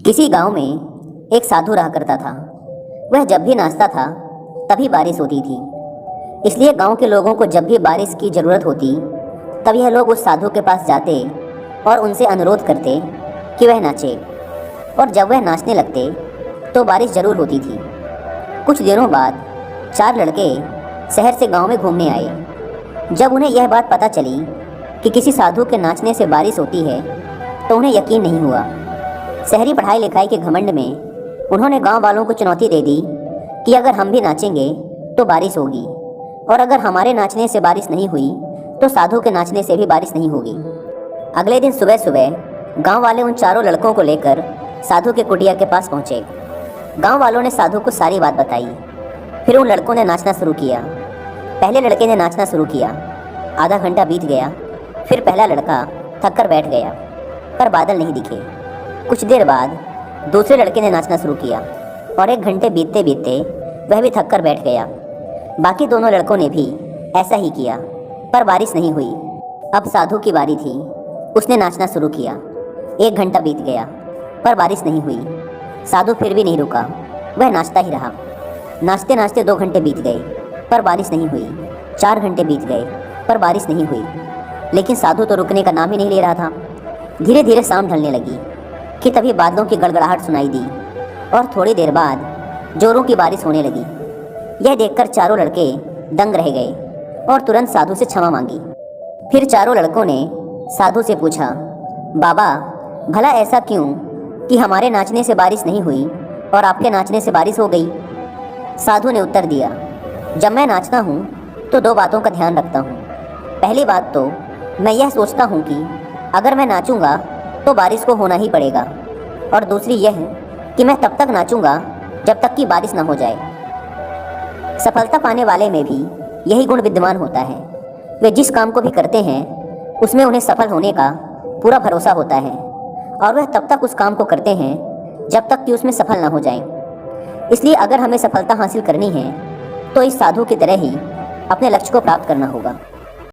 किसी गांव में एक साधु रहा करता था। वह जब भी नाचता था तभी बारिश होती थी। इसलिए गांव के लोगों को जब भी बारिश की ज़रूरत होती तब यह लोग उस साधु के पास जाते और उनसे अनुरोध करते कि वह नाचे। और जब वह नाचने लगते तो बारिश ज़रूर होती थी। कुछ दिनों बाद 4 लड़के शहर से गांव में घूमने आए। जब उन्हें यह बात पता चली कि किसी साधु के नाचने से बारिश होती है तो उन्हें यकीन नहीं हुआ। शहरी पढ़ाई लिखाई के घमंड में उन्होंने गांव वालों को चुनौती दे दी कि अगर हम भी नाचेंगे तो बारिश होगी, और अगर हमारे नाचने से बारिश नहीं हुई तो साधु के नाचने से भी बारिश नहीं होगी। अगले दिन सुबह सुबह गांव वाले उन चारों लड़कों को लेकर साधु के कुटिया के पास पहुंचे। गांव वालों ने साधु को सारी बात बताई। फिर उन लड़कों ने नाचना शुरू किया। पहले लड़के ने नाचना शुरू किया। आधा घंटा बीत गया। फिर पहला लड़का थक कर बैठ गया, पर बादल नहीं दिखे। कुछ देर बाद दूसरे लड़के ने नाचना शुरू किया और 1 घंटे बीतते बीतते वह भी थक कर बैठ गया। बाकी दोनों लड़कों ने भी ऐसा ही किया, पर बारिश नहीं हुई। अब साधु की बारी थी। उसने नाचना शुरू किया। 1 घंटा बीत गया, पर बारिश नहीं हुई। साधु फिर भी नहीं रुका, वह नाचता ही रहा। नाचते नाचते 2 घंटे बीत गए, पर बारिश नहीं हुई। 4 घंटे बीत गए, पर बारिश नहीं हुई। लेकिन साधु तो रुकने का नाम ही नहीं ले रहा था। धीरे धीरे शाम ढलने लगी कि तभी बादलों की गड़गड़ाहट सुनाई दी और थोड़ी देर बाद जोरों की बारिश होने लगी। यह देखकर चारों लड़के दंग रह गए और तुरंत साधु से क्षमा मांगी। फिर चारों लड़कों ने साधु से पूछा, बाबा, भला ऐसा क्यों कि हमारे नाचने से बारिश नहीं हुई और आपके नाचने से बारिश हो गई? साधु ने उत्तर दिया, जब मैं नाचता हूँ तो 2 बातों का ध्यान रखता हूँ। पहली बात तो मैं यह सोचता हूँ कि अगर मैं नाचूंगा तो बारिश को होना ही पड़ेगा, और दूसरी यह कि मैं तब तक नाचूंगा जब तक कि बारिश ना हो जाए। सफलता पाने वाले में भी यही गुण विद्यमान होता है। वे जिस काम को भी करते हैं उसमें उन्हें सफल होने का पूरा भरोसा होता है, और वह तब तक उस काम को करते हैं जब तक कि उसमें सफल ना हो जाए। इसलिए अगर हमें सफलता हासिल करनी है तो इस साधु की तरह ही अपने लक्ष्य को प्राप्त करना होगा।